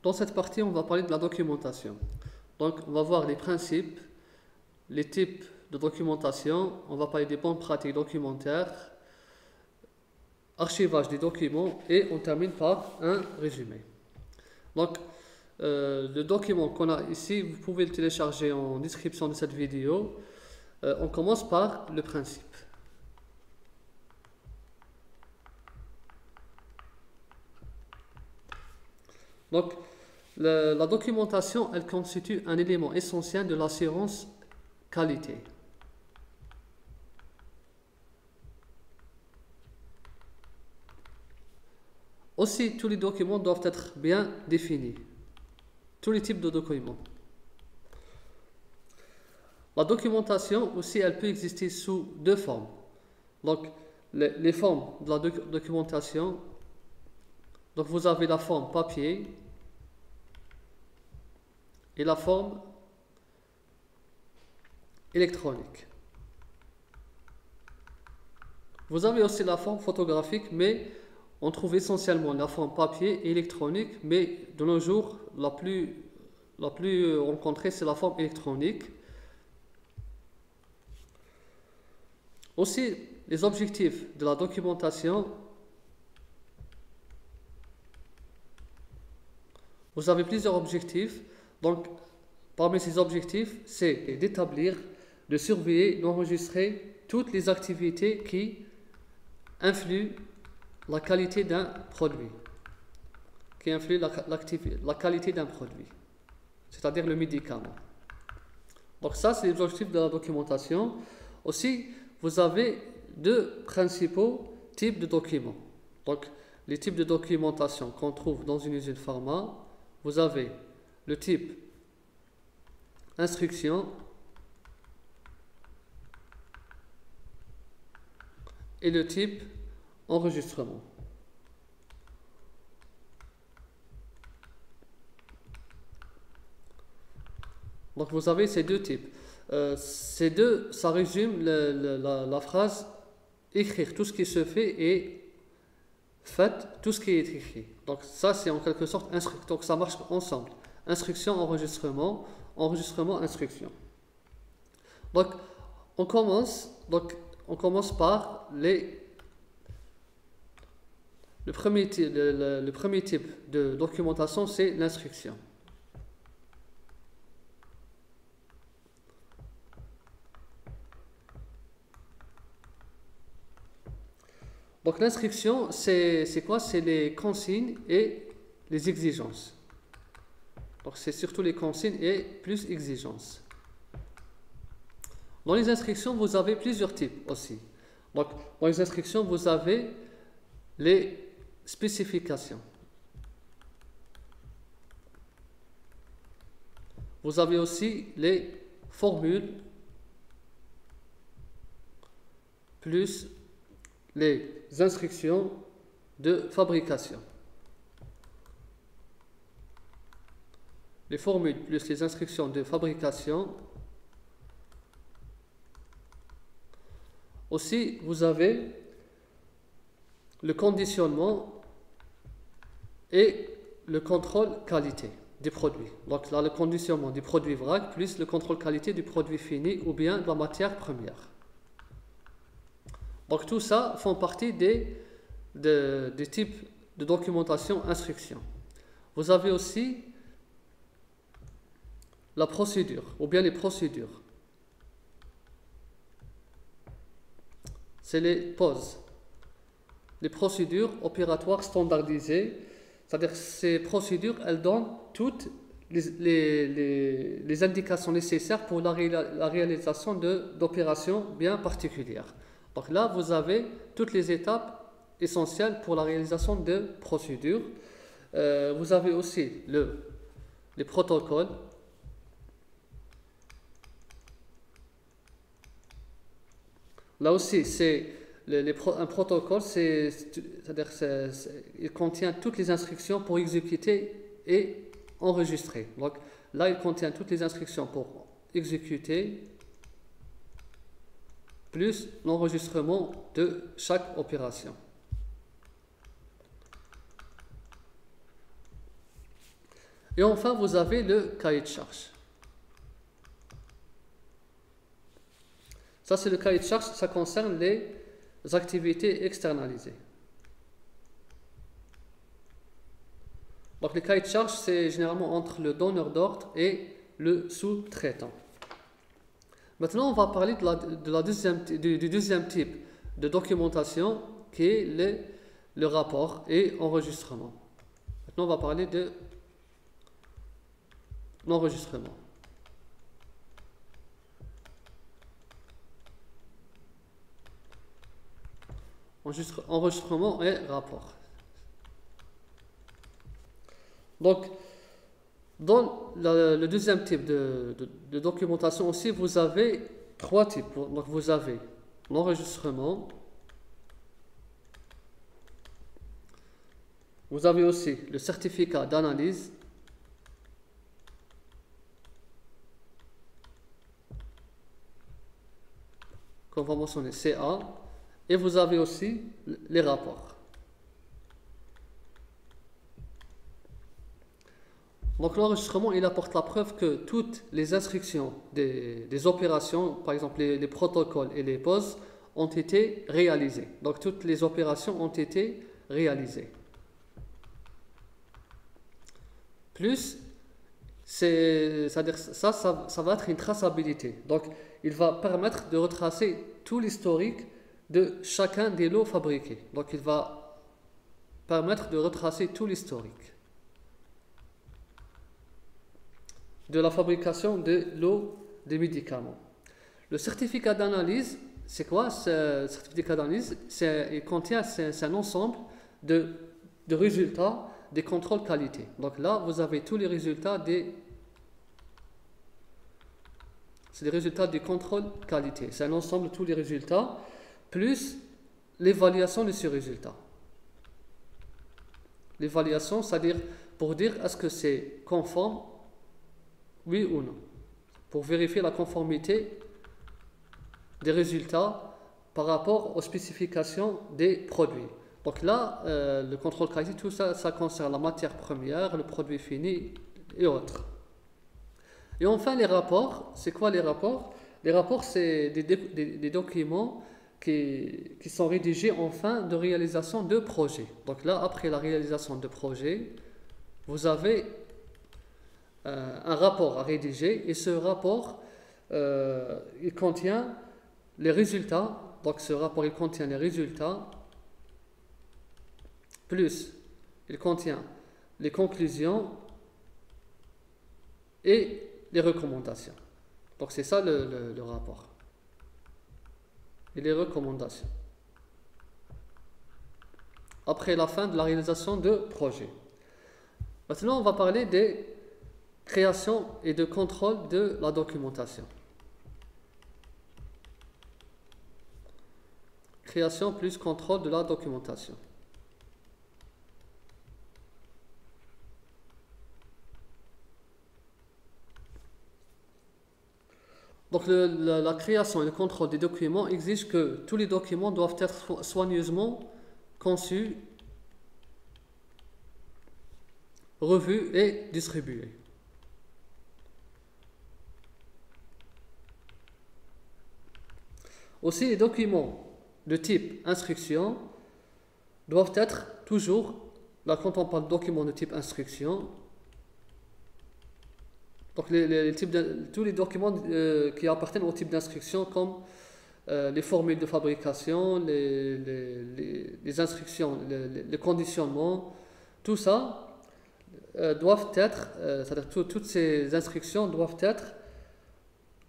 Dans cette partie, on va parler de la documentation. Donc, on va voir les principes, les types de documentation, on va parler des bonnes pratiques documentaires, archivage des documents et on termine par un résumé. Donc, le document qu'on a ici, vous pouvez le télécharger en description de cette vidéo. On commence par le principe. Donc, la documentation, elle constitue un élément essentiel de l'assurance qualité. Aussi, tous les documents doivent être bien définis. Tous les types de documents. La documentation aussi, elle peut exister sous deux formes. Donc, les formes de la documentation. Donc, vous avez la forme papier et la forme électronique. Vous avez aussi la forme photographique, mais on trouve essentiellement la forme papier et électronique, mais de nos jours, la plus rencontrée, c'est la forme électronique. Aussi, les objectifs de la documentation. Vous avez plusieurs objectifs. Donc, parmi ces objectifs, c'est d'établir, de surveiller, d'enregistrer toutes les activités qui influent la qualité d'un produit. Qui influent la qualité d'un produit. C'est-à-dire le médicament. Donc ça, c'est les objectifs de la documentation. Aussi, vous avez deux principaux types de documents. Donc, les types de documentation qu'on trouve dans une usine pharma, vous avez le type instruction et le type enregistrement. Donc vous avez ces deux types. Ces deux, ça résume la phrase écrire tout ce qui se fait et faites tout ce qui est écrit. Donc ça c'est en quelque sorte instruction. Donc ça marche ensemble. Instruction, enregistrement, enregistrement, instruction. Donc on commence par le premier type de documentation, c'est l'instruction. Donc l'instruction, c'est quoi? C'est les consignes et les exigences. Donc c'est surtout les consignes et plus exigences. Dans les instructions, vous avez plusieurs types aussi. Donc dans les instructions, vous avez les spécifications. Vous avez aussi les formules plus les instructions de fabrication. Les formules plus les instructions de fabrication. Aussi, vous avez le conditionnement et le contrôle qualité des produits. Donc là, le conditionnement du produit vrac plus le contrôle qualité du produit fini ou bien de la matière première. Donc tout ça font partie des types de documentation instruction. Vous avez aussi la procédure ou bien les procédures. C'est les POS. Les procédures opératoires standardisées, c'est-à-dire ces procédures, elles donnent toutes les indications nécessaires pour la réalisation d'opérations bien particulières. Donc là, vous avez toutes les étapes essentielles pour la réalisation de procédures. Vous avez aussi les protocoles. Là aussi, un protocole, c'est-à-dire il contient toutes les instructions pour exécuter et enregistrer. Donc là, il contient toutes les instructions pour exécuter plus l'enregistrement de chaque opération. Et enfin, vous avez le cahier de charge. Ça, c'est le cahier de charge, ça concerne les activités externalisées. Donc, le cahier de charge, c'est généralement entre le donneur d'ordre et le sous-traitant. Maintenant, on va parler du deuxième type de documentation qui est le rapport et enregistrement. Maintenant, on va parler de l'enregistrement. Enregistrement et rapport. Donc, dans le deuxième type de documentation aussi, vous avez trois types. Donc, vous avez l'enregistrement. Vous avez aussi le certificat d'analyse. Qu'on va mentionner CA. Et vous avez aussi les rapports. Donc l'enregistrement, il apporte la preuve que toutes les instructions des opérations, par exemple les protocoles et les pauses, ont été réalisées. Donc toutes les opérations ont été réalisées. Plus, c'est-à-dire ça va être une traçabilité. Donc il va permettre de retracer tout l'historique de chacun des lots fabriqués. Donc il va permettre de retracer tout l'historique de la fabrication des lots des médicaments. Le certificat d'analyse, c'est quoi? Ce certificat d'analyse, il contient c'est un ensemble de résultats des contrôles qualité. Donc là, vous avez tous les résultats c'est les résultats du contrôle qualité. C'est un ensemble de tous les résultats, plus l'évaluation de ces résultats. L'évaluation, c'est-à-dire pour dire est-ce que c'est conforme, oui ou non. Pour vérifier la conformité des résultats par rapport aux spécifications des produits. Donc là, le contrôle qualité, tout ça, ça concerne la matière première, le produit fini et autres. Et enfin, les rapports. C'est quoi les rapports? Les rapports, c'est des documents qui sont rédigés en fin de réalisation de projet. Donc là, après la réalisation de projet, vous avez un rapport à rédiger et ce rapport, il contient les résultats. Donc ce rapport, il contient les résultats, plus il contient les conclusions et les recommandations. Donc c'est ça le rapport. Et les recommandations. Après la fin de la réalisation de projet. Maintenant, on va parler des créations et de contrôle de la documentation. Création plus contrôle de la documentation. Donc la création et le contrôle des documents exige que tous les documents doivent être soigneusement conçus, revus et distribués. Aussi, les documents de type instruction doivent être toujours, là quand on parle de documents de type instruction, donc tous les documents qui appartiennent au type d'instruction comme les formules de fabrication, les instructions, les conditionnements, tout ça doivent être, c'est-à-dire toutes ces instructions doivent être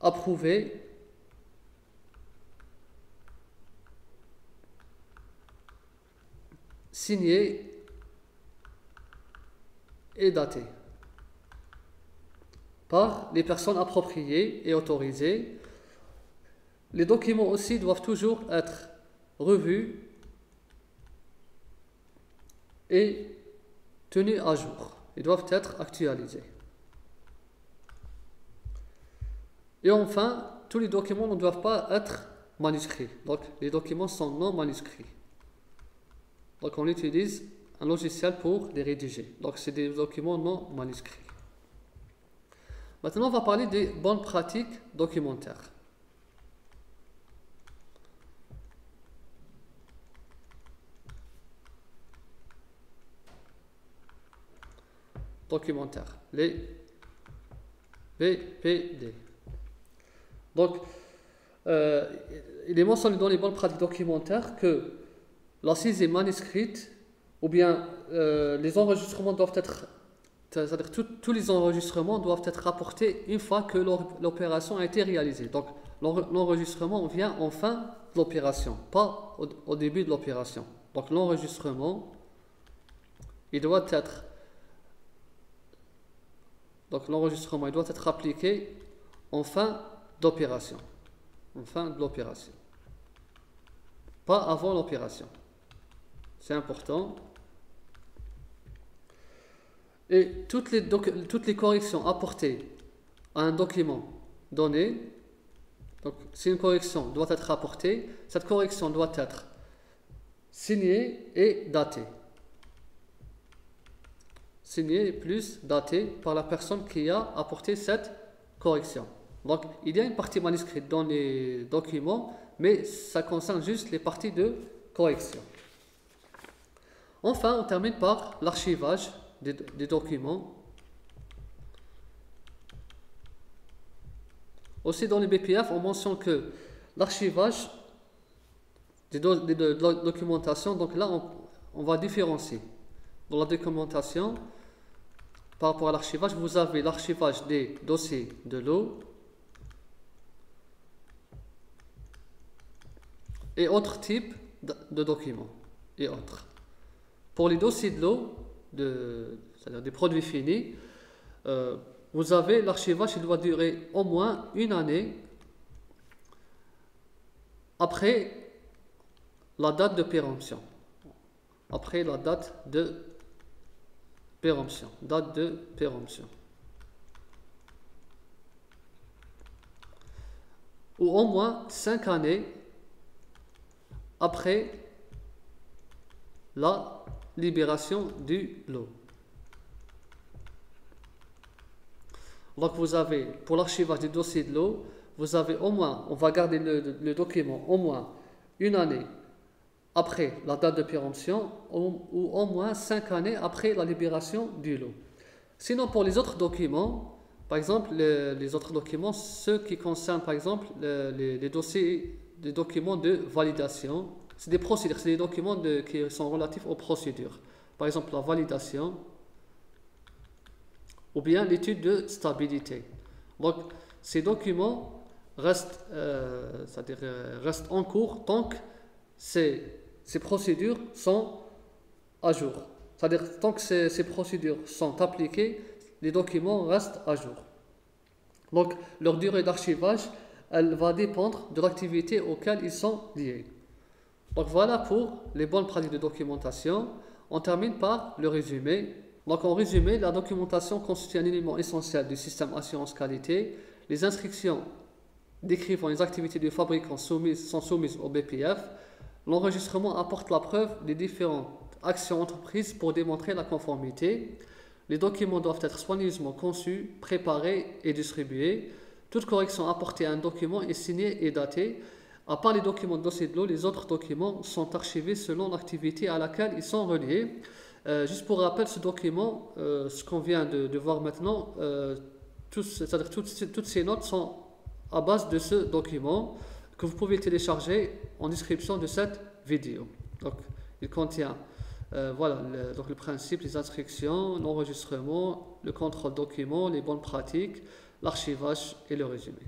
approuvées signées et datées par les personnes appropriées et autorisées. Les documents aussi doivent toujours être revus et tenus à jour. Ils doivent être actualisés. Et enfin, tous les documents ne doivent pas être manuscrits. Donc, les documents sont non manuscrits. Donc, on utilise un logiciel pour les rédiger. Donc, c'est des documents non manuscrits. Maintenant, on va parler des bonnes pratiques documentaires. Documentaires, les BPD. Donc, il est mentionné dans les bonnes pratiques documentaires que l'assise est manuscrite ou bien les enregistrements doivent être, c'est-à-dire tous les enregistrements doivent être rapportés une fois que l'opération a été réalisée. Donc, l'enregistrement vient en fin de l'opération, pas au début de l'opération. Donc, l'enregistrement, il doit être appliqué en fin d'opération. En fin de l'opération. Pas avant l'opération. C'est important. Et toutes les corrections apportées à un document donné, donc si une correction doit être apportée, cette correction doit être signée et datée. Signée plus datée par la personne qui a apporté cette correction. Donc, il y a une partie manuscrite dans les documents, mais ça concerne juste les parties de correction. Enfin, on termine par l'archivage des documents. Aussi, dans les BPF, on mentionne que l'archivage des documentations, donc là, on va différencier. Dans la documentation, par rapport à l'archivage, vous avez l'archivage des dossiers de l'eau et autres types de documents et autres. Pour les dossiers de l'eau, c'est-à-dire des produits finis, vous avez l'archivage qui doit durer au moins une année après la date de péremption. Après la date de péremption. Date de péremption. Ou au moins 5 années après la libération du lot. Donc vous avez, pour l'archivage des dossiers de l'eau, vous avez au moins, on va garder le document au moins une année après la date de péremption ou au moins 5 années après la libération du lot. Sinon, pour les autres documents, par exemple, les autres documents, ceux qui concernent par exemple les dossiers, des documents de validation, c'est des procédures, c'est des documents qui sont relatifs aux procédures. Par exemple, la validation ou bien l'étude de stabilité. Donc, ces documents restent en cours tant que ces procédures sont à jour. C'est-à-dire, tant que ces procédures sont appliquées, les documents restent à jour. Donc, leur durée d'archivage, elle va dépendre de l'activité auquel ils sont liés. Donc, voilà pour les bonnes pratiques de documentation. On termine par le résumé. Donc, en résumé, la documentation constitue un élément essentiel du système assurance qualité. Les instructions décrivant les activités du fabricant sont soumises au BPF. L'enregistrement apporte la preuve des différentes actions entreprises pour démontrer la conformité. Les documents doivent être soigneusement conçus, préparés et distribués. Toute correction apportée à un document est signée et datée. À part les documents de dossier de l'eau, les autres documents sont archivés selon l'activité à laquelle ils sont reliés. Juste pour rappel, ce document, ce qu'on vient de voir maintenant, toutes ces notes sont à base de ce document que vous pouvez télécharger en description de cette vidéo. Donc, il contient donc le principe, les instructions, l'enregistrement, le contrôle document, les bonnes pratiques, l'archivage et le résumé.